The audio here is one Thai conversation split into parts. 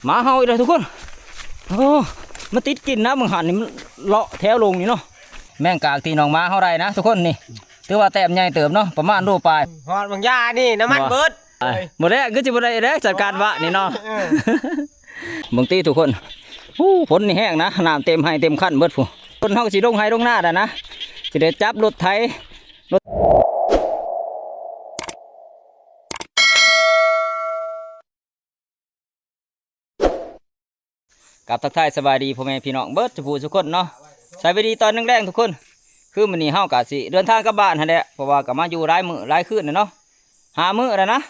มาเฮาอีกเลยทุกคนโอ้มาติดกินนะมึงหันนี่มันเลาะแถวลงนี่เนาะแม่งกากตีน้องมาเฮาได้นะทุกคนนี่ถือว่าแต้มใหญ่เติมเนาะประมาณโลปลายหอดบางยานี่น้ำมันเบิดหมดแล้วก็จะหมดแล้วจัดการวะนี่เนาะบางทีทุกคนฝนนี่แห้งนะน้ำเต็มให้เต็มขั้นเบิดผู้คนเฮาสิลงให้ลงหน้าได้นะสิได้จับรถไถรถกับทักทายสบายดีพ่อแม่พี่น้องเบิดทุกผู้ทุกคนเนาะสบายดีตอนแรงๆทุกคนคือมื้อนี้เฮากะสิเดินทางกลับบ้านหั่นแหละเพราะว่าก็มาอยู่หลายมื้อหลายคืนเนาะ5 มื้อแล้วนะ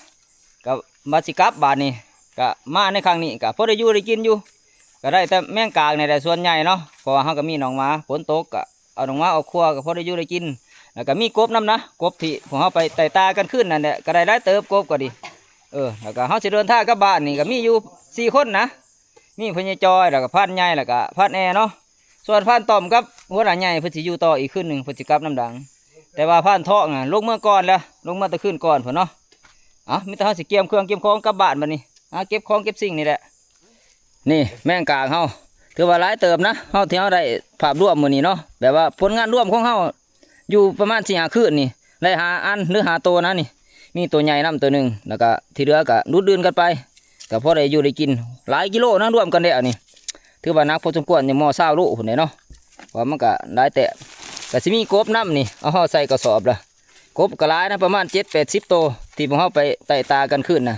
ก็มาสิกลับบ้านนี่ก็มาในครั้งนี้ก็พอได้อยู่ได้กินอยู่ก็ได้แต่แมงกากในแต่ส่วนใหญ่เนาะเพราะว่าเฮาก็มีน้องหมาฝนตกก็เอาน้องหมาเอาครัวก็พอได้อยู่ได้กินแล้วก็มีกบน้ำนะกบที่พวกเฮาไปไต่ตากันขึ้นนั่นแหละก็ได้หลายเติบกบก็ดีแล้วก็เฮาสิเดินทางกลับบ้านนี่ก็มีอยู่4 คนนะมีพญจอยแล้วก็พันใหญ่แล้วก็พันแอเนาะส่วนพันต่อมกับหัวหน้าใหญ่เพิ่นสิอยู่ต่ออีกคืนนึงเพิ่นสิกลับน้ำดังแต่ว่าพันทองน่ะลงเมื่อก่อนแล้วลงมาตะคืนก่อนพุ่นเนาะมีแต่เฮาสิเก็บเครื่องเก็บของกลับบ้านบัดนี้เก็บของเก็บสิ่งนี่แหละนี่แม่งกากเฮาถือว่าหลายเติบนะเฮาที่เฮาได้ภาพรวมมื้อนี้เนาะแบบว่าผลงานร่วมของเฮาอยู่ประมาณ4-5 คืนนี่ได้หาอันหรือหาตัวนะนี่มีตัวใหญ่นํตัวนึงแล้วก็ที่เหลือก็ดูดดื่นกันไปก็พอได้อยู่ได้กินหลายกิโลนะรวมกันได้อันนี้ถือว่านักพอสมควรอย่างหม้อ20 โลพุ่นเนาะว่ามันก็หลายแต่ก็สิมีกบน้ำนี่เอาเฮาใส่กระสอบละกบก็หลายนะประมาณ7-80 ตัวที่พวกเฮาไปไต่ตากันขึ้นนะ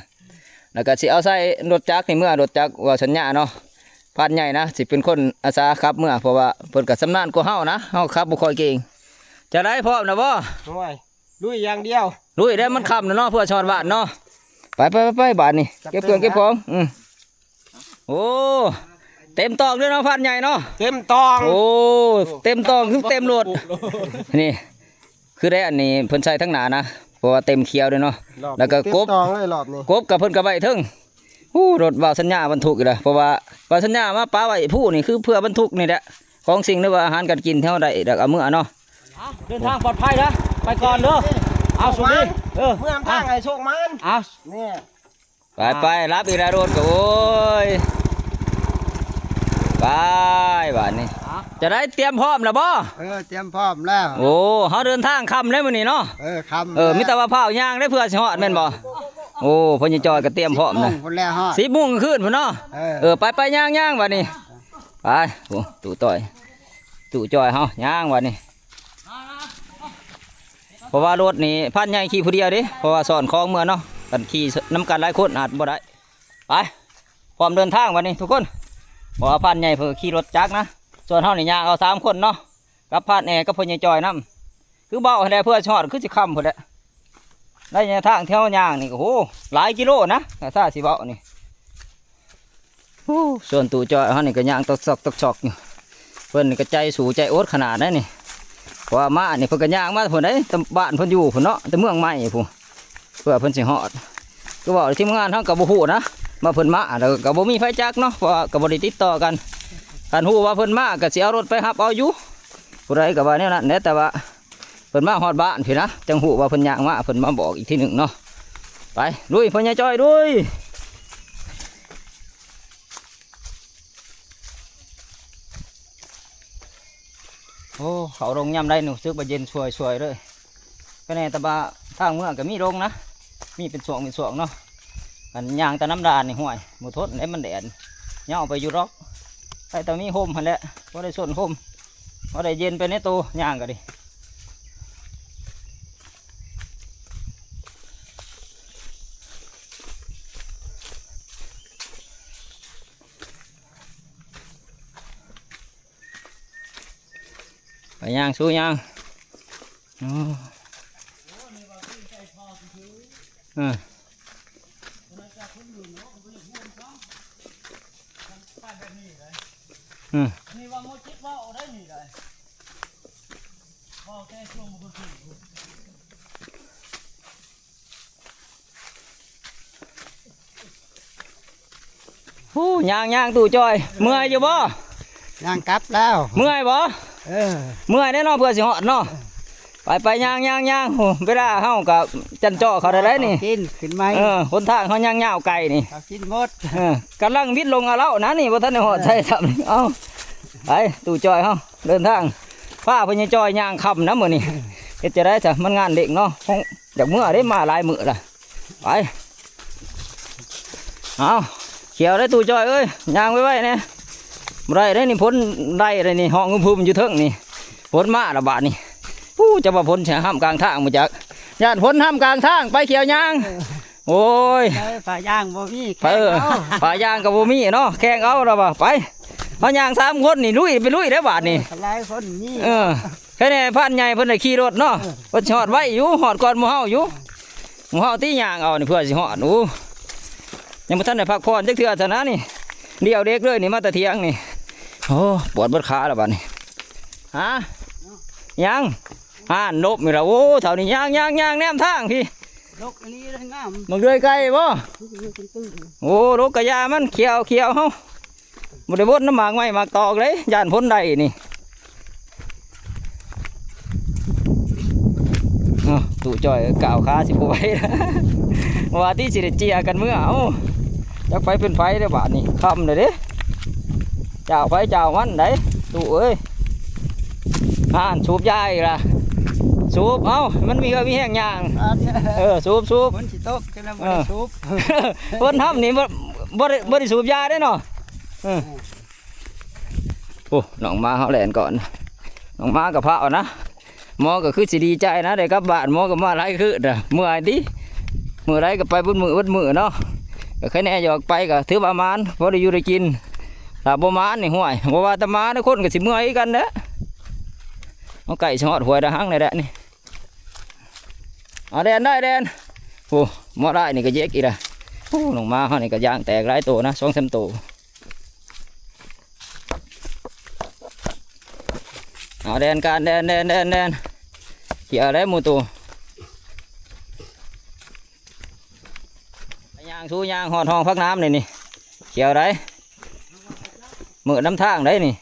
แล้วก็สิเอาใส่รถจักรนี่เมื่อรถจักรว่าสัญญาเนาะพันใหญ่นะสิเป็นคนอาสาขับเมื่อเพราะว่าเพิ่นก็ชำนาญกว่าเฮานะเฮาขับบ่ค่อยเก่งจะได้พร้อมนะบ่โอ้ยลุยอย่างเดียวลุยได้มันค่ำเนาะเพื่อชอนบ้านเนาะไปบาทนี่เก็บเครื่องเก็บของโอ้เต็มตองด้วยเนาะพันใหญ่เนาะเต็มตองโอ้เต็มตองคือเต็มรถนี่คือได้อันนี้เพิ่นใส่ทั้งหนานะเพราะว่าเต็มเคียวด้วยเนาะแล้วก็กบตองเลยรอบนี้กบกับเพิ่นกับใบทึ่งรถว่าสัญญาบรรทุกอยู่เลยเพราะว่าว่าสัญญามาป้าไว้ผู้นี่คือเพื่อบรรทุกนี่แหละของสิ่งหรือว่าอาหารการกินเท่าใดเด็กเอาเมื่อเนาะเดินทางปลอดภัยนะไปก่อนเด้อเอาสุดดิเมื่อทางไอ้โชคมันเอาเนี่ยไปรับอีกแล้วรถก็โอ้ยไปบ้านนี้จะได้เตรียมพร้อมแล้วบ่เตรียมพร้อมแล้วโอ้เขาเดินทางค่ำแล้วมื้อนี้เนาะค่ำมิตรว่าเผาย่างได้เพื่อสิฮอดแม่นบ่โอ้พ่อใหญ่จอยก็เตรียมพร้อมนะ10 โมงคืนพุ่นเนาะไปย่างบัดนี้ไปโอ้ตู่จอยเฮาย่างบัดนี้เพราะว่ารถนี่พันใหญ่ขี่ผู้เดียวเด้เพราะว่าสอนคล้องเมื่อเนาะกันขี่น้ำกันหลายคนอาจบ่ได้ไปพร้อมเดินทางบัดนี้ทุกคนเพราะว่าพันใหญ่เพิ่นขี่รถจักรนะส่วนเฮานี่ย่างเอา3 คนเนาะกับพันแอกับพ่อใหญ่จอยนำคือเบาให้ได้เพื่อชอดคือสิค่ำพุ่นแหละได้ในทางเที่ยวย่างนี่โอ้โหหลายกิโลนะแต่ถ้าสิเบานี่ส่วนตู่จอยเฮานี่ก็ย่างตกซอกอยู่เพิ่นนี่ก็ใจสู่ใจอดขนาดนั้นนี่เพราะว่ามานี่เพิ่นก็ย่างมาพุ่นได้แต่บ้านเพิ่นอยู่พุ่นเนาะแต่เมืองใหม่พุ่นเพื่อเพิ่นสิฮอดก็บอกทีมงานเฮาก็บ่ฮู้นะมาเพิ่นมาแล้วก็บ่มีไฟจักเนาะเพราะก็บ่ได้ติดต่อกันคันฮู้ว่าเพิ่นมาก็สิเอารถไปรับเอาอยู่ผู้ใดก็ว่าแนวนั้นแต่ว่าเพิ่นมาฮอดบ้านพี่นะจังฮู้ว่าเพิ่นย่างมาเพิ่นมาบอกอีกทีหนึ่งเนาะไปลุยพ่อใหญ่จ้อยลุยโอ้เขาลงย่ำได้หนูซึกบะเย็นช่วยเลยก็แน่แต่ว่าทางเมืองก็มีลงนะมีเป็นส่วงเนาะอันย่างแต่น้ำดานนี่ห่วยหมูทดไอ้มันแดดย่อไปอยู่รอกไปแต่มีโฮมหันแหละพอได้ส่วนโฮมพอได้เย็นไปในตัวย่างก็ดิไปย่างสู้ย่างนี่ว่าโมจิว่าเอาได้นี่เลยว่าแค่ช่วงมันคือย่างตู่จอยเมื่อยอยู่บ่ย่างกลับแล้วเมื่อยบ่เมื่อยแน่นอนเพื่อสิฮอดเนาะ ไปย่างโอ้เวลาเฮากับจันเจาะเขาได้นี่ กินขึ้นไหม หนทางเขาย่างยาวไกลนี่ เขากินหมด กำลังวิทย์ลงเอาแล้วนะนี่บ่ทันได้ฮอดใช่ครับเอาไปตู่จอยเฮาเดินทางฟ้าเพิ่นยังจอยย่างค่ำนะมื้อนี้เฮ็ดจะได้จ้ะมันงานเด็กเนาะอยากมื้อได้มาหลายมื้อล่ะไปเอาเขียวได้ตู่จอยเอ้ยย่างไว้ๆเนี่ยบ่ได้ได้นี่พ้นได้เลยนี่ห้องพุ่มอยู่เทิงนี่พ้นมาละบาดนี่จะมาพ้นห้ามกลางทางมาจากญาติพ้นห้ามกลางทางไปเขียวยางโอ้ย ฝ่าย่างบ่มี ไปป่ายางกับบ่มีเนาะแข่งเอาแล้วบ่ไปเอายาง3คนนี่ลุยไปลุยได้บาดนี่ หลายคนนี่ แค่นี้พันใหญ่เพิ่นได้ขี่รถเนาะเพิ่นฮอดไว้อยู่ฮอดก่อนหมู่เฮาอยู่หมู่เฮาตียางเอานี่เพื่อสิฮอดโอ้ยังบ่ทันได้พักผ่อนจักเทื่อซะนะนี่เดี่ยวเด็กเลยนี่มาแต่เที่ยงนี่โอ้ปวดเบิดขาแล้วบาดนี่ฮะยังนบนี่ล่ะโอ้เท่านี้ย่างแนมทางพี่ ลกอันนี้ได้งาม มึงเดือยไก่บ่โอ้รถกระยามันเขียวเฮาบ่ได้บดน้ำหมากไม้หมากตอกเลยย่านพ้นได้นี่ตู่จ่อยก่าวขาสิบ่ไหวว่าที่สิได้เจียกันมื้อเอาจักไฟเป็นไฟได้บาดนี่ค่ำเลยเด้เจ้าไฟเจ้ามันได้ตู่เอ้ยสูบยาอีกล่ะสูบมันมีแห้งยางสูบ คนสิตกจะนำมาสูบ คนทำนี่บ่ได้สูบยาได้เนาะโอ้น้องมาเขาแหลนก่อนน้องมากับพระนะหมอก็คือสิดีใจนะได้กลับบ้านหมอก็มาไรคือเมื่อไรก็ไปบุญมือเนาะก็แค่นี้อยากไปก็ถือประมาณพอได้อยู่ได้กินถ้าบ่มานนี่ห่วยบ่ว่าแต่มาทุกคนก็สิเมื่อยกันเด้อเอาไก่ชอดหวยดะหังเลยแหละนี่เอาแดนได้โอ้หมอได้นี่ก็เยกอีกละโอ้ลงมาเขานี่ก็ย่างแตกหลายตัวนะ2-3ตัวเอาแดนการแดนเกี่ยวได้หมูตัวย่างสู้ย่างหอดห้องพักน้ำนี่เกี่ยวได้มือน้ำทางได้นี่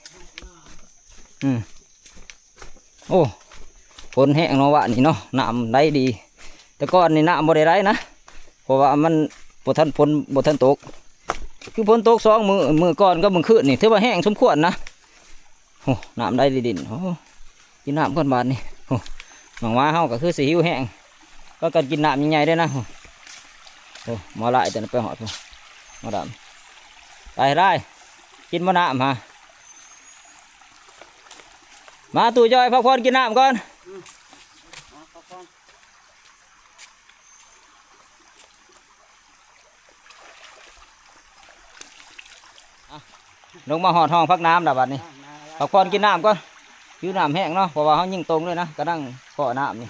โอ้ฝนแห้งเนาะวะนี่เนาะน้ำได้ดีแต่ก่อนนี่น้ำบ่ได้ไรนะเพราะว่ามันบ่ทันฝนบ่ทันตกคือฝนตก2 มือก่อนก็มึงขึ้นนี่ถือว่าแห้งสมควรนะโอ้น้ำได้ดีดินโอ้กินน้ำก่อนบาดนี่โอ้หนองม้าเฮาก็คือสิหิวแห้งก็กันกินน้ำใหญ่ๆได้นะโอ้มาไล่แต่ไปหอดมาดำไปได้กินมะนาวมาตู่จอยพักผ่อนกินน้ำก่อนลงมาหอดห้องพักน้ำดับบัดนี้พักผ่อนกินน้ำก่อนยืดน้ำแห้งเนาะเพราะว่าเขายิ่งตรงเลยนะก็นั่งขอน้ำนี่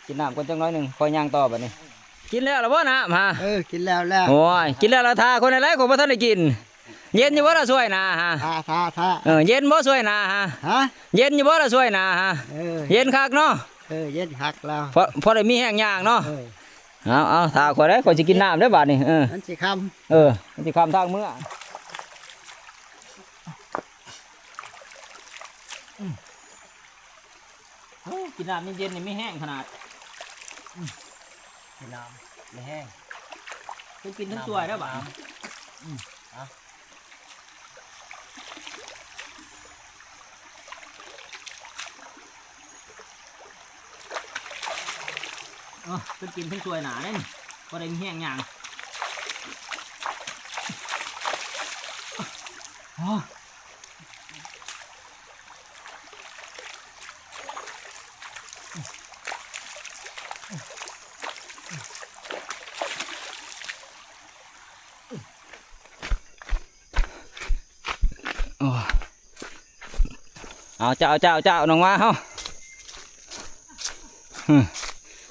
กินน้ำก่อนจังน้อยหนึ่งคอยย่างต่อบัดนี้กินแล้วหรือว่าน้ำฮะกินแล้วโอ้ยกินแล้วละทาคนอะไรของพระท่านได้กินเย็นอยู่บ่ละช่วยนะฮะท่าเย็นบ่ช่วยนะฮะเย็นอยู่บ่ละช่วยนะฮะเย็นคักเนาะเย็นคักแล้วพอได้มีแห้งย่างเนาะเอาถ้าคนได้คนจะกินน้ำได้บาดนี่มันสิคำมันสิคำทางเมื่อกินน้ำเย็นๆนี่ไม่แห้งขนาดกินน้ำไม่แห้งต้องกินทั้งช่วยได้บ่เป็นกินทั้งช่วยหนาเนี่ยพอได้มีแห้งอย่างเอาเจ้าน้องมาเฮา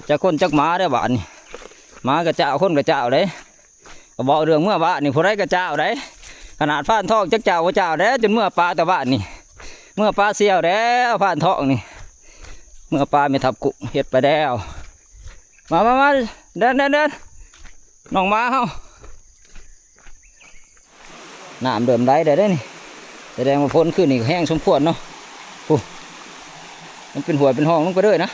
จะคนจักหมาได้บ้านนี่หมากับเจ้าคนกับเจ้าเลยก็บอกเรื่องเมื่อบ้านนี่ผู้ใดกับเจ้าได้ขนาดผ่านทองจักเจ้ากับเจ้าได้จนเมื่อปลาแต่บ้านนี่เมื่อปลาเสียวแล้วผ่านทองนี่เมื่อปลาไม่ทับกุเห็ดไปแล้วมาเดินน้องมาเฮาน้ำเดิมได้นี่แสดงว่าพ้นขึ้นนี่แห้งสมควรเนาะมันเป็นหัวเป็นห้องลงไปด้วยนะ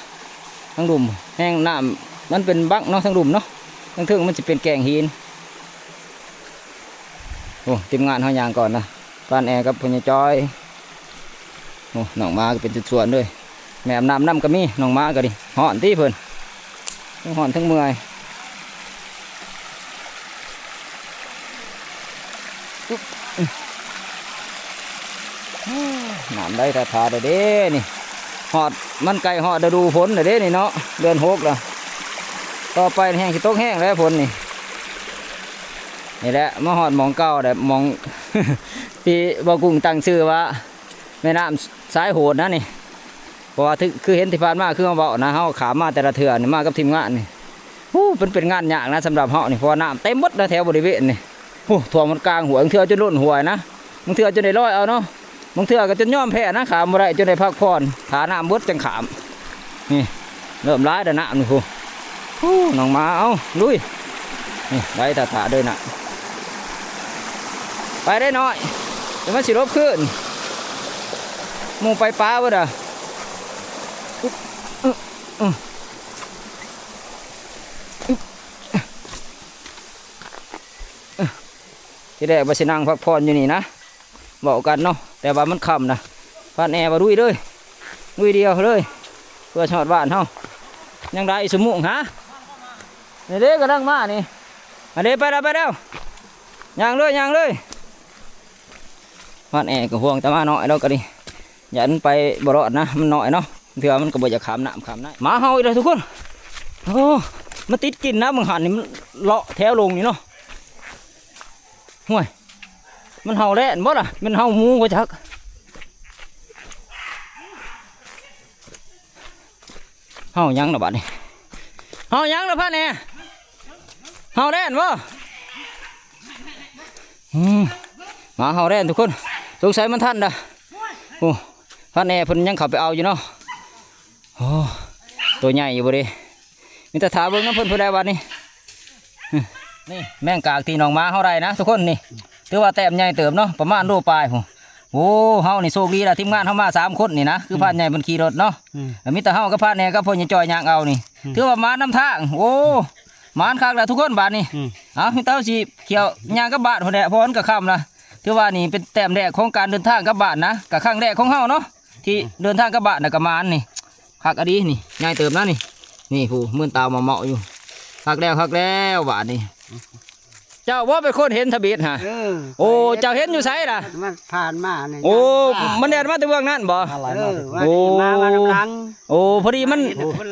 ทั้งดุมแห้งน้ำมันเป็นบักเนาะทั้งดุมเนาะทั้งทึ่งมันจะเป็นแกงหินโอ้ทีมงานเขายางก่อนนะปานแอร์กับพญจอยโอ้น้องมาก็เป็นจุดส่วนด้วยแม่น้ำก็มีน้องมาก็ดิห่อนที่เพิ่นทั้งห่อนทั้งเมื่อยน้ำได้ทาทาเด้นี่หอดมันไก่หอดจะดูฝนเด้นี่เนาะเดือน6แล้วต่อไปแห้งสิตกแห้งแล้วฝนนี่แหละมาหอดมองเก่าแต่มอง ที่บ่กุ้งตั้งชื่อว่าแม่น้ำสายโหดนะนี่เพราะว่าคือเห็นที่ผ่านมาคือเขาบอกนะเขาขามาแต่ละเถื่อนี่มากับทีมงานนี่เป็นงานยากนะสำหรับเขานี่เพราะน้ำเต็มหมดแล้วแถวบริเวณนี่ถ่วงมันกลางหัวบางเถื่อจนล้นหัวนะบางเถื่อจนได้ร้อยเอาเนาะบางเถื่อก็จนย่อมแพ้นะขามบ่ได้จนได้พักผ่อนขาน้ำบดจังขามนี่เริ่มร้ายแล้วน้ำนี่น้องมาเอาลุยนี่ไว้ถาด้วยนะไปได้น้อยจะมาสิรบขึ้นมูไปป้าวะเด้อที่แรกว่าสินั่งพักผ่อนอยู่นี่นะบอกกันเนาะแต่ว่ามันค่ำนะพันแอร์มาดุยเลยดุยเดียวเลยเพื่อชอดบ้านเฮายังได้สมุงฮะนี่เด็กก็ดังมานี่อันนี้ไปแล้วย่างเลยพันแอร์ก็ห่วงแต่มาหน่อยเราก็ดิอย่าไปบ่รอดนะมันหน่อยเนาะเถื่อมันก็บ่จะขามน้ำขามได้มาเฮาอีกแล้วทุกคนโอ้มันติดกินนะมึงหันนี่มันเลาะแถวลงนี่เนาะห่วยมันเห่าแล่นบ่ล่ะมันเห่าหมูก็จักเห่ายังล่ะบัดนี้เห่ายังล่ะพันแอร์เห่าแล่นบ่มาเห่าแล่นทุกคนสงสัยมันทันนะโอ้พันแอร์เพิ่นยังเข้าไปเอาอยู่เนาะโอ้ตัวใหญ่อยู่บ่ดิมีแต่ถาเบิ่งน้ำเพิ่นได้บัดนี้นี่แมงกากตีน้องมาเฮาได้นะทุกคนนี่ถือว่าแต้มใหญ่เติมเนาะประมาณโลปลายโอ้เฮานี่โชคดีละทีมงานเฮามา3 คนนี่นะคือพานใหญ่บนขี่รถเนาะมีแต่เฮากับพานแหน่กับพ่อใหญ่จอยย่างเอานี่ถือว่ามาน้ำทางโอ้มานคักแล้วทุกคนบาดนี้มีเต้าสิเขียวย่างกับบ้านพุ่นแหละเพราะมันก็ค่ำนะถือว่านี่เป็นแต้มแรกของการเดินทางกับบ้านนะกับครั้งแรกของเฮาเนาะที่เดินทางกับบ้านน่ะกับมานนี่คักอดีนี่ใหญ่เติมนะนี่ผู้มื่นตามาเหมาะอยู่คักแล้วบาดนี้เจ้าว่าเป็นคนเห็นทะเบียนฮะโอ้เจ้าเห็นอยู่ไสล่ะมันผ่านมาเนี่ย โอ้มันแดดมาแต่เบื้องนั้นบ่โอ้มาน้ำลังโอ้พอดีมัน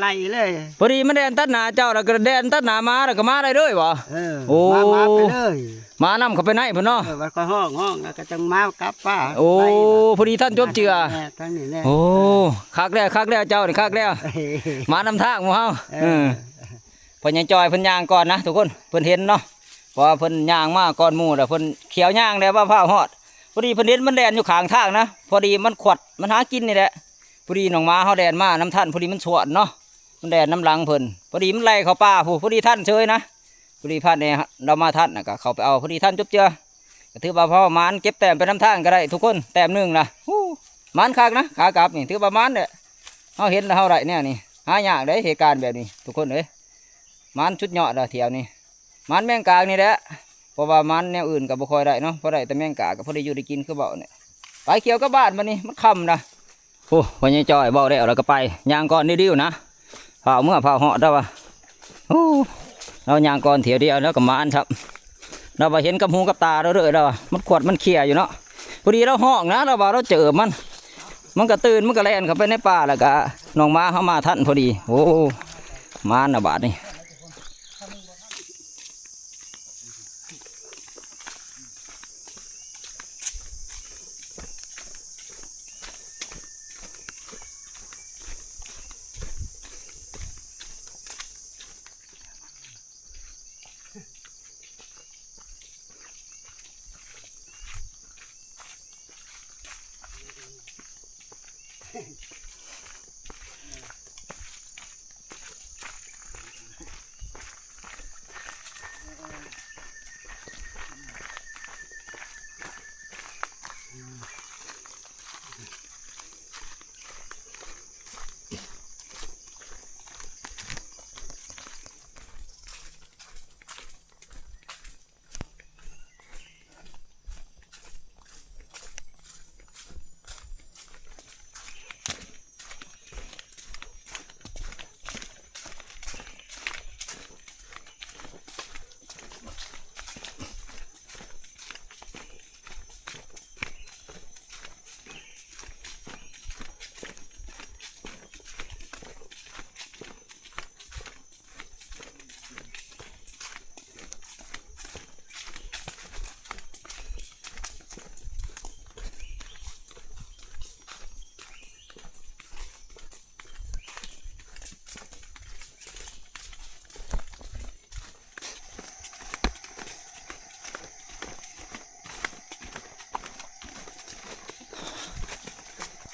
ไล่เลยพอดีมันแดนตัดหนาเจ้าแล้วก็แดนตัดหนามาแล้วก็มาได้เลยบ่โอ้มาไปเลยมานำเข้าไปไหนพุ่นเนาะมันก็ห้องแล้วก็จังมากลับป้าโอ้พอดีท่านจบเจือโอ้คักแล้วเจ้านี่คักแล้วมานำทางหมู่เฮาเพิ่นยังจอยเพิ่นย่างก่อนนะทุกคนเพิ่นเห็นเนาะเพราะเพิ่นย่างมาก่อนหมู่แล้วเพิ่นเขียวย่างแล้วว่าผ้าฮอดพอดีเพิ่นเห็นมันแดนอยู่ข้างทางนะพอดีมันขวดมันหากินนี่แหละพอดีน้องม้าเฮาแดนมาน้ำท่านพอดีมันสวนเนาะมันแดนน้ำหลังเพิ่นพอดีมันไล่เข้าป่าพอดีท่านเฉยนะพอดีพันเนี่ยเรามาท่านก็เข้าไปเอาพอดีท่านจบเจือก็ถือว่าพ่อมานเก็บแต้มไปน้ำทางก็ได้ทุกคนแต้ม1นะมานคักนะขากลับนี่ถือว่ามานเนี่ยเฮาเห็นแล้วเฮาได้เนี่ยนี่หายากได้เหตุการณ์แบบนี้ทุกคนมันชุดยอดเถียวนี่มันแมงกากนี่แหละเพราะว่ามันแนวอื่นกับบุคอยได้เนาะเพราะได้แต่แมงกากกับพอได้อยู่ได้กินคือเบาเนี่ยไปเกี่ยวกับบ้านมันนี่มันค่ำนะโอ้พ่อใหญ่จอยบอกได้เราก็ไปย่างก่อนดิ้วนะเผาเมื่อเผาเหาะได้ปะโอ้เราย่างก่อนเถียวเดียวแล้วก็มันครับเราไปเห็นกับหูกับตาเราเลยเรามันขวดมันเขี่ยอยู่เนาะพอดีเราห้องนะเราบอกเราเจอมันก็ตื่นมันก็แล่นเข้าไปในป่าแล้วก็น้องม้าเข้ามาท่านพอดีโอ้มันนะบาดนี่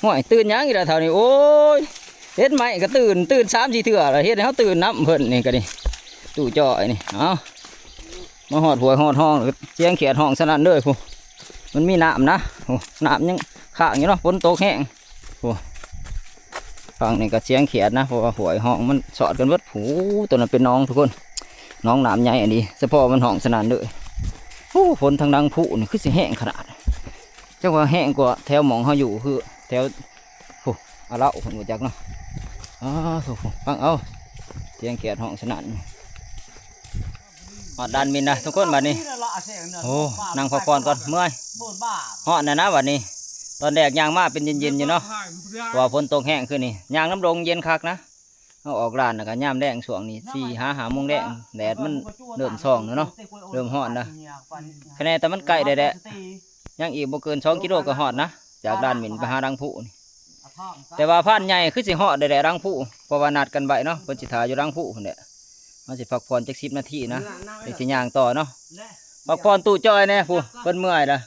ห่วยตื่นยังอีกแล้วเท่านี้โอ้ยเฮ็ดไหมก็ตื่น3-4เทื่อแล้วเฮ็ดให้เขาตื่นน้ำเพิ่นนี่ก็ดิตู้จ่อยนี่เอามาหอดหัวหอดห้องเสียงเขียดห้องสนั่นเด้อผู้มันมีน้ำนะโอ้น้ำยังข้างอยู่เนาะฝนตกแห้งผู้ฟังนี่ก็เสียงเขียดนะเพราะว่าหัวห้องมันสอดกันเบิดผูตัวนั้นเป็นน้องทุกคนน้องน้ำใหญ่อันนี้เฉพาะมันห้องสนั่นเด้อโอ้ฝนทางดังผู้นี่คือสิแห้งขนาดจังว่าแห้งกว่าแถวหมองเขาอยู่คือแถวผู้เอาละผมรู้จักเนาะอ้าวฟังเอาเสียงเขียดห้องสนั่นหอดดันมินนะทุกคนบัดนี้โอ้นั่งพักผ่อนก่อนเมื่อยหอดนะบัดนี้ตอนแดกยางมาเป็นเย็นๆอยู่เนาะว่าฝนตกแห้งขึ้นนี่ยางน้ำลงเย็นคักนะเอาออกร้านแล้วก็ย่ามแดงช่วงนี้4-5 โมงแดงแดดมันเริ่มส่องเนาะเริ่มหอดนะคะแนนแต่มันไกลได้แหละยังอีกบ่เกิน2 กิโลก็หอดนะจากด้านหมิ่นไปหารังผู้นี่แต่ว่าพันใหญ่คือสิหอดได้รังผู้เพราะว่านัดกันไว้เนาะเพิ่นสิถ่ายอยู่รังผู้พุ่นแหละมันสิพักผ่อนจัก10 นาทีนะไปสิย่างต่อเนาะพักผ่อนตู้จอยแน่ผู้เพิ่นเมื่อยละ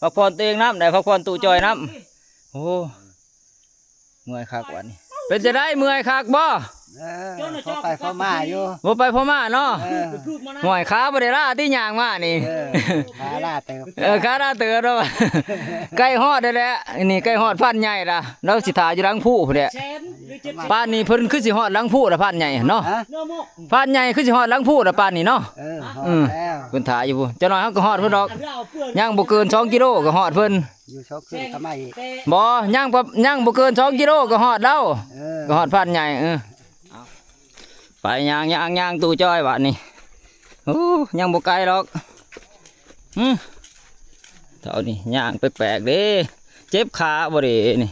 พักผ่อนตัวเองน้ำได้พักผ่อนตู้จอยน้ำโอ้เมื่อยคักวันนี้เป็นจะได้เมื่อยคักบ่พอไปพอมาอยู่ บ่ไปพ่อมาเนาะห่วยขาบ่ได้ล่าที่ย่างมานี่ ขาลาเติบ ขาล่าเตือนแล้วใกล้ฮอดได้แล้วนี่ใกล้ฮอดพันใหญ่ละเราสิถ่ายอยู่รังผู้พุ่นแหละป่านนี้เพิ่นคือสิฮอดรังผู้ละพันใหญ่เนาะพันใหญ่คือสิฮอดรังผู้ละป่านนี้เนาะแล้ว เพิ่นถ่ายอยู่เจ้าน้อยเฮาก็ฮอดเพิ่นดอกย่างบ่เกิน2 กิโลก็ฮอดเพิ่น อยู่ชกขึ้นทำไม บ่ย่างบ่เกิน2 กิโลก็ฮอดแล้วก็ฮอดพันใหญ่ไปย่างตู้จ้อยบัดนี้โอ้ยังบ่ไกลหรอกเท่านี้ย่างแปลกๆเด้เจ็บขาบ่เด้นี่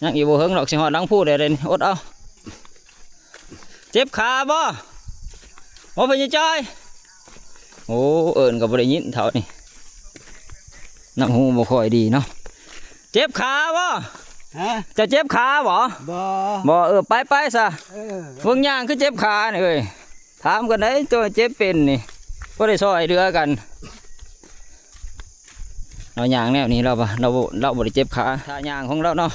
ย่างอีบ่เฮิงหรอกสิฮอดหลังผู้ได้นี่อดเอาเจ็บขาบ่เป็นยังจ้อยโอ้เอิ้นก็บ่ได้ยินเท่านี้น้ำหูบ่ค่อยดีเนาะเจ็บขาบ่จะเจ็บขาบ่ไปซะเบิ่งย่างคือเจ็บขานี่เอ้ยถามกันได้ตัวเจ็บเป็นนี่บ่ได้ซอยเรือกันเราย่างแนวนี้เราบ่ได้เจ็บขาท่าย่างของเราเนาะ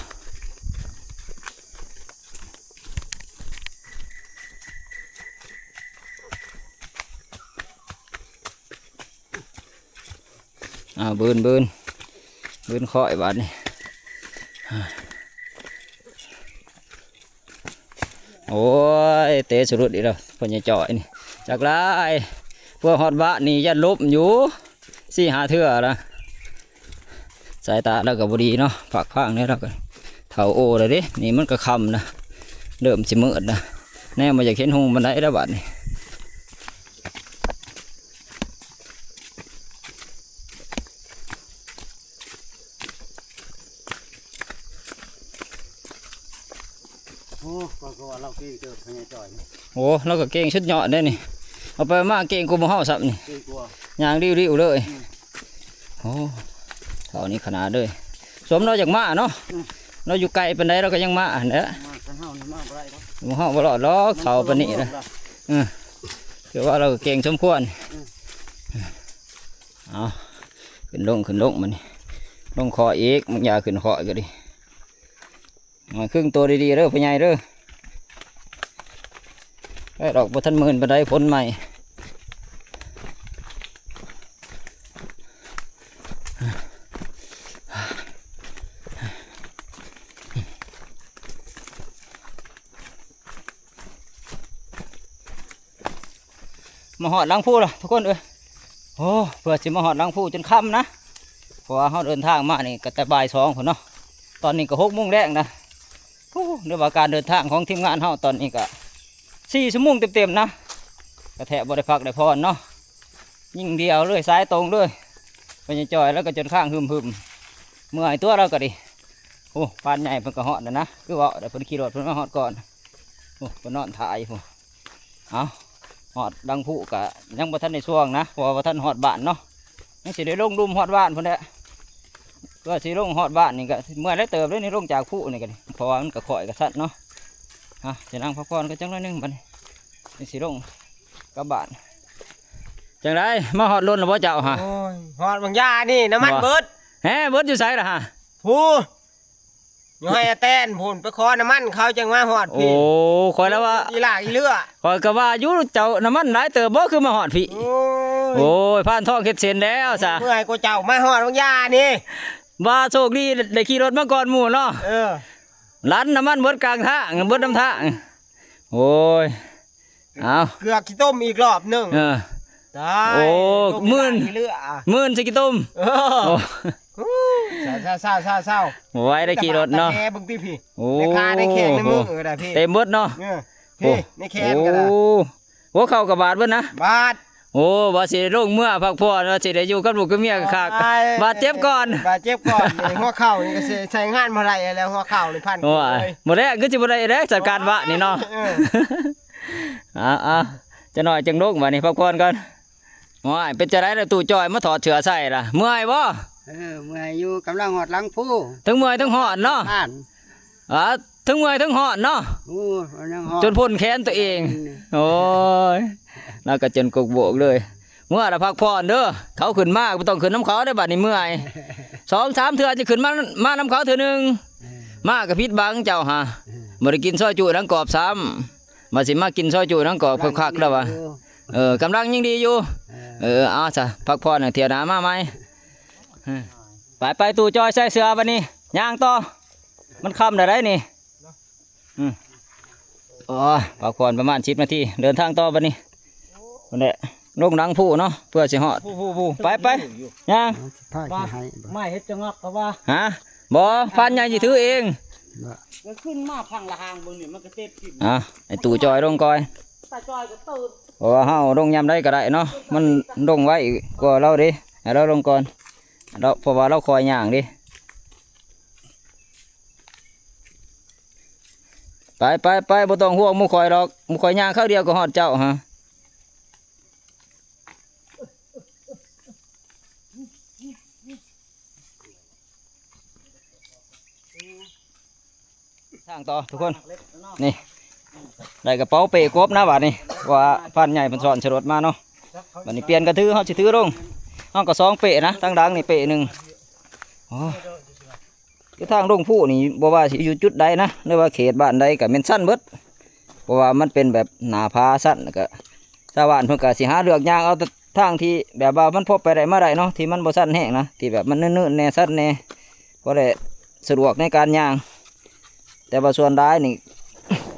บืนค่อยบาดนี่โอ้ยเตะสุดอีกแล้วพ่อใหญ่จ่อยนี่จากไรพวกฮอดบะนี่ยันลบอยู่4-5 เทื่อละสายตาแล้วก็บ่ดีเนาะผักพังเนี่ยเราก็เท่าโอเลยดินี่มันก็ค่ำนะเริ่มสิมืดนะแน่มาอยากเห็นหงบันไดแล้วบาดนี่โอ้ก็เราเก่งเจอพญาจ่อย โอ้เราก็เก่งชุดยอดได้นี่เอาไปมาเก่งกูมาห่อสับนี่ยางริ้วๆเลยโอ้เท่านี้ขนาดเลยสมเราจากมาเนาะเราอยู่ไกลเป็นไรเราก็ยังมาเนี่ยมาห่อบ่รอดล้อเข่าปนนี่นะคือว่าเราเก่งสมควรเอาขึ้นลงมันลงคออีกมันอยากขึ้นคอก็ดิมาครึ่งตัวดีๆเด้อพ่อใหญ่เด้อไอ้ดอกบัวทันหมื่นบันไดพ้นใหม่มาหอดลังผู้ล่ะทุกคนโอ้เพื่อสิมาหอดลังผู้จนค่ำนะเพราะว่าเขาเดินทางมานี่ก็แต่บ่าย2คนเนาะตอนนี้ก็6 โมงแรกนะเรื่องการเดินทางของทีมงานเขาตอนนี้ก็4 ชั่วโมงเต็มๆนะกระแทกบริพักได้พรเนาะยิ่งเดียวเลยสายตรงเลยไปจอยแล้วก็จนข้างหึมเมื่อยตัวเราก็ดิโอ้ปานใหญ่เพิ่นก็หอดนะคือว่าเดี๋ยวเพิ่นขี่รถเพิ่นมาหอดก่อนโอ้เพิ่นนอนถ่ายผมเอาหอดดังผู้กะยังบ่ทันในช่วงนะเพราะว่าบ่ทันหอดบ้านเนาะยังสิได้ลงดุมหอดบ้านเพิ่นแหละก็สิลงหอดบ้านนี่ก็เมื่อได้เติบเลยนี่ลงจากผู้นี่กันเพราะว่ามันก็ข่อยกระสัดเนาะจะนั่งพักผ่อนก็จังเลยนึงบัดนี่สิลงกับบ้านจังไรมาหอดล้นหรือว่าเจ้าฮะหอดบางยานี่น้ำมันเบิดเบิดอยู่ไสล่ะฮะ ผู้อยู่ให้อาแตนพุ่นไปขอน้ำมันเขาจังมาฮอด โอ้ พี่ คอยแล้วว่า อีหลากอีเลือ คอยก็ว่าอยู่เจ้าน้ำมันหลายเติบบ่คือมาฮอดพี่ โอ้ โอ้ยผ่านท้องเฮ็ดเส้นแล้วซะ เมื่อยกูเจ้ามาฮอดบางยานี่ ว่าโชคดีได้ขี่รถมาก่อนหมู่เนาะ ลันน้ำมันเบิดกลางทางเบิดน้ำทางโอ้ยเอา เกือบขี้ต้มอีกรอบหนึง ตาย โอ้ ต้ หมื่น อีเลือ มื่นสิกิตุ้ม เอ โอ้ เศร้า ไว้ได้ขี่รถเนาะ ตแคบึงตีพี่ โอ้ ในคาในแขงในมือได้พี่ เต็มเบิดเนาะ พี่ในแขนก็ได้ โอ้โหเข้ากับบาทเบิดนะ บาด โอ้บ่สิได้ลงเมื่อพักผ่อนว่าสิได้อยู่กับลูกกับเมียคักบาดเจ็บก่อน บาดเจ็บก่อนนี่หัวเข่านี่ก็สิใช้งานบ่ได้แล้วหัวเข่านี่พัน โอ้ยบ่ได้คือสิบ่ได้เด้จัดการวะนี่เนาะ จะหน่อยจังลงบัดนี้พักผ่อนก่อนโอ้ยเป็นจะได้แล้วตู่จอยมาถอดเสื้อใส่ล่ะเมื่อยบ่ เมื่อยอยู่กำลังหอดหลังผู้ ทั้งเมื่อยทั้งหอนเนาะ บ้าน ทั้งเมื่อยทั้งหอนเนาะ โอ้ยังหอด จนพ้นแขนตัวเอง โอ้ยแล้วก็จนกกโบกเลย เมื่อเราพักผ่อนเด้อเขาขึ้นมากไม่ต้องขึ้นน้ำเขาได้บัดนี้เมื่อย2-3เทื่อจะขึ้นมาน้ำเขาเทื่อหนึงมากกับพิษบังเจ้าฮะบ่ได้กินซอยจุนังกรอบซ้ำมาสิมากินซอยจุนังกรอบคักๆแล้ววะกำลังยังดีอยู่เอาซะพักผ่อนเที่ยวหน้ามาไหมไปตู่จอยใส่เสื้อบัดนี้ย่างต่อมันค่ำได้ไรนี่โอ้ยพักผ่อนประมาณ10 นาทีเดินทางต่อบัดนี้วันนี้ลงดังผู้เนาะเพื่อสิฮอดไปย่าง ไม่เฮ็ดจังงักก็ว่า ฮะบ่พันใหญ่สิถือเอง ก็ขึ้นมาพังละหางเบิ่งนี่มันก็เต็มขึ้น ไอ้ตู่จอยลงก่อย ตาจอยก็ตื่น เพราะว่าเฮาลงยามได้ก็ได้เนาะมันลงไว้กว่าเราดิให้เราลงก่อนเราเพราะว่าเราคอยย่างดิไปบ่ต้องห่วงหมู่คอยดอกหมู่คอยย่างเข้าเดียวก็ฮอดเจ้าฮะทางต่อทุกคนนี่ได้กระเป๋าเป้กบนะบาดนี้ว่าพันใหญ่เพิ่นสอนฉลดมาเนาะบัดนี้เปลี่ยนกระถือเฮาสิถือลงเฮาก็2เป้นะทั้งดังนี่เป้หนึงอ๋ออยู่ทางลงผู้นี่บ่ว่าสิอยู่จุดใดนะหรือว่าเขตบ้านใดก็แม่นสั้นเบิดเพราะว่ามันเป็นแบบหน้าผาสั้นแล้วก็ชาวบ้านเพิ่นก็สิหาเลือกย่างเอาแต่ทางที่แบบว่ามันพบไปได้มาได้เนาะที่มันบ่สั้นแห้งนะที่แบบมันเนิ่นๆแน่สั้นแน่บ่ได้สะดวกในการย่างแต่ว่าส่วนได้นี่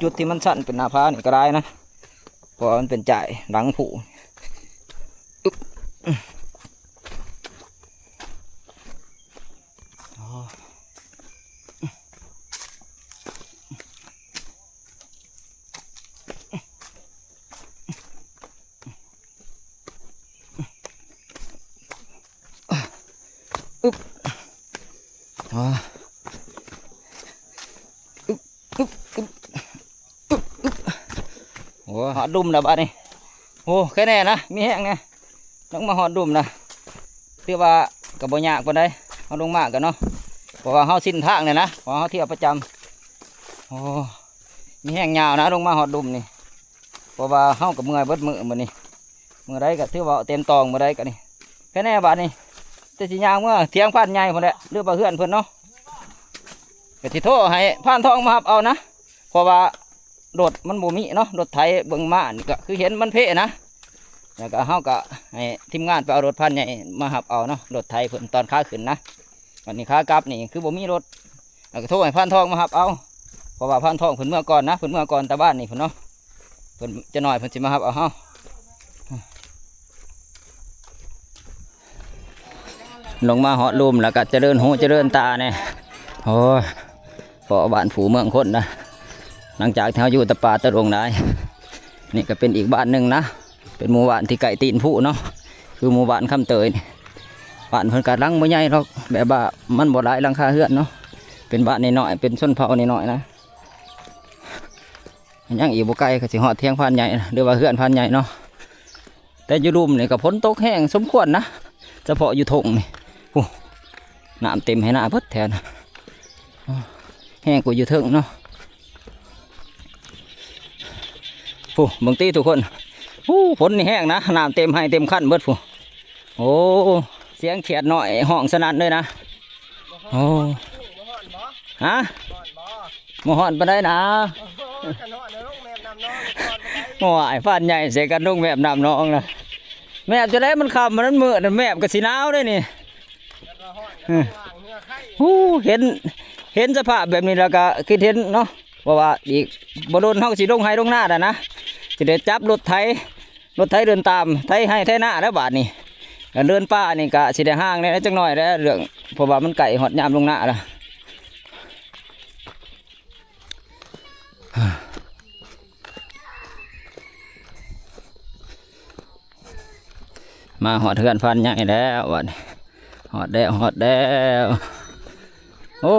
จุดที่มันสั้นเป็นหน้าผานี่ก็ได้นะเพราะมันเป็นจ่ายหลังผูโอ้หอดดุมนะบ้านนี้โอ้แค่แน่นะมีแห้งเนี่ยต้องมาหอดดุมนะคือว่ากับบยากปานใดเขาลงมากกันเนาะเพราะว่าเขาสิ้นทางเนี่ยนะเพราะเขาเที่ยวประจำโอ้มีแห้งยาวนะลงมาหอดดุมนี่เพราะว่าเขากับเมื่อยเบิดมือมือนี่มือไรก็ถือว่าเต็มตองมือไรกันนี่แค่แน่บ้านนี้แต่สิยางเมื่อเที่ยงพันใหญ่พอแหละเรือปลาเฮือนเพิ่นเนาะก็สิโทษให้ผ่านทองมาหับเอานะเพราะว่ารถมันบ่มีเนาะรถไถเบิ่งมานี่ก็คือเห็นมันเพ่นะแล้วก็เฮาก็ให้ทีมงานไปเอารถพันใหญ่มาหับเอาเนาะรถไถเพิ่นตอนขาขึ้นนะวันนี้ขากลับนี่คือบ่มีรถแล้วก็โทรให้พันทองมาหับเอาเพราะว่าพันทองเพิ่นเมื่อก่อนนะเพิ่นเมื่อก่อนแต่บ้านนี่เพิ่นเนาะเพิ่นจะหน่อยเพิ่นสิมาหับเอาเฮาลงมาเหาะลุมแล้วก็เจริญหูเจริญตาเนี่ยโอ้ยพอบ้านผูเมืองคนนะหลังจากที่เขาอยู่ตะป่าตะลงได้นี่ก็เป็นอีกบ้านหนึ่งนะเป็นหมู่บ้านที่ไก่ตีนผู้เนาะคือหมู่บ้านคำเตยบ้านเพิ่นกาลังบ่ใหญ่หรอกแบบว่ามันบ่หลายหลังคาเฮือนเนาะเป็นบ้านน้อยๆเป็นชนเผ่าน้อยๆนะยังอีกบ่ไกลก็สิฮอดเที่ยงพันใหญ่หรือว่าเฮือนพันใหญ่เนาะแต่อยู่รุมนี่ก็ฝนตกแห้งสมควรนะเฉพาะอยู่ทงนี่โอ้น้ำเต็มให้หน้าเบิดแทนแห้งกว่าอยู่เทิงเนาะผู้บางทีทุกคนฝนนี่แห้งนะน้ำเต็มให้เต็มขั้นเบิดผู้โอ้เสียงเขียดหน่อยห้องสนั่นเลยนะ โอ้ฮะ ฮ้อนบ่ หมอหอนไปได้นะ กันฮ้อนเด้อลูกแม่น้ำน้องก่อนไป หมอไอ้ฟันใหญ่เสกันลุงแมบนำน้องนะแมบจะได้มันคำมันมืดแมบก็สีหนาวด้วยนี่ แล้วก็ฮ้อนกันว่างเหงื่อไข้ ฮู้เห็นสภาพแบบนี้แล้วก็คิดเห็นเนาะว่าอีกบ่โดนเฮาสิลงให้ลงหน้าแล้วนะสิได้จับรถไถเดินตามไถให้ไถหน้าแล้วบาดนี้เดินป่านี่ก็สิได้ห่างได้จักหน่อยแล้วเรื่องเพราะว่ามันไก่ฮอดยามลงหน้าแล้วมาหอดเทือนพันใหญ่แล้ววันหอดแล้วโอ้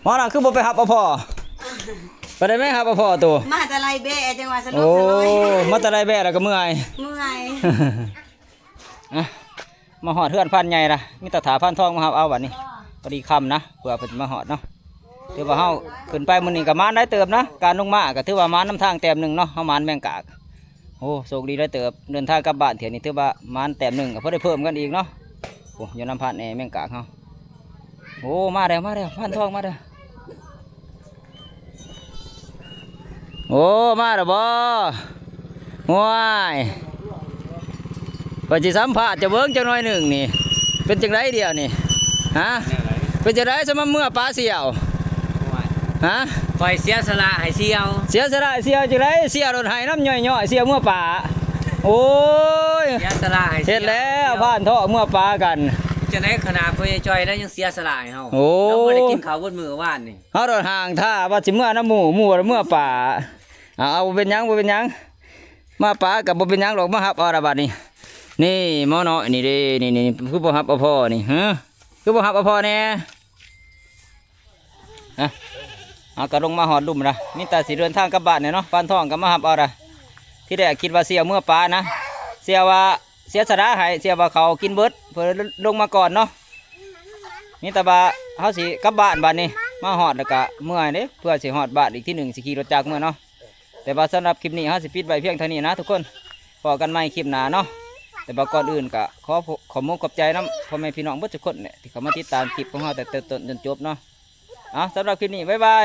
หมอน่ะคือบ่ไปหับเอาพ่อไปได้ไหมหับเอาพ่อตัว มาแต่ไรเบะจังหวะสนุ โอ้ กสนุก มาแต่ได้แบ่แล้วก็เมื่อย เมื่อย อ่ะมาหอดเทือนพันใหญ่ละมีแตถาพันทองมาหับเอาบัดนี้พอดีคำนะเพื่อเพิ่นมาหอดเนาะถือว่าเฮาขึ้นไปมื้อนี้ก็มานได้เติบนะการลงมาก็ถือว่ามานน้ำทางแต้มหนึงเนาะเฮามานแมงกากโอ้โชคดีได้เติบเดินทางกลับบ้านเถียวนี้ถือว่ามานแต้มหนึงก็พอได้เพิ่มกันอีกเนาะโอ้อยู่น้ำพันแมงกากเฮาโอ้มาแล้วพันทองมาแล้วโอ้มาแล้วบ่ห่วยไปสิสัมภาษณ์จะเบิ่งจังหน่อยหนึ่งนี่เป็นจังไรเดียวนี่ฮะเป็นจังไรสมเมื่อปลาเสี่ยวฮะ ปล่อยเสียสละให้เสี่ยว เสียสละเสียวจังไรเสียรถไห้น้ำย่อยๆเสียเมื่อป่าโอ้ย เสียสละให้ เสร็จแล้วผ่านท่อเมื่อปลากัน จะได้ขนาดพ่อใหญ่จอยแล้วยังเสียสละให้เฮา โอ้ เราบ่ได้กินข้าวบนมื้อวานนี่ เฮารถห่างท่าว่าสิเมื่อน้ำหมูเมื่อป่าเอาบ่เป็นหยังมาป่ากับบ่เป็นหยังหรอกมาหับเอาละบัดนี้นี่หมอน้อยนี่เด้นี่คือบ่หับเอาพ่อนี่ฮะคือบ่หับเอาพ่อแน่ฮะเอากระลงมาหอดลุ่มละมีแต่สิเดินทางกลับบ้านเนี่ยเนาะปานทองก็มาหับเอาละที่แรกคิดว่าเสียเมื่อป่านะเสียว่าเสียสระให้เสียว่าเขากินเบิดเพื่อลงมาก่อนเนาะมีแต่ว่าเฮาสิกลับบ้านบัดนี้มาหอดแล้วก็เมื่อยเด้เพื่อสิหอดบ้านอีกที่หนึ่งสิขี่รถจักรเมื่อเนาะแต่ว่าสำหรับคลิปนี้เฮาสิปิดไว้เพียงเท่านี้นะทุกคนพอกันใหม่คลิปหน้าเนาะแต่ว่าก่อนอื่นก็ขอมุกขอบใจน้ำพ่อแม่พี่น้องเบิดทุกคนเนี่ยที่เขามาติดตามคลิปของเราแต่ต้นจนจบเนาะเอาสำหรับคลิปนี้บ๊ายบาย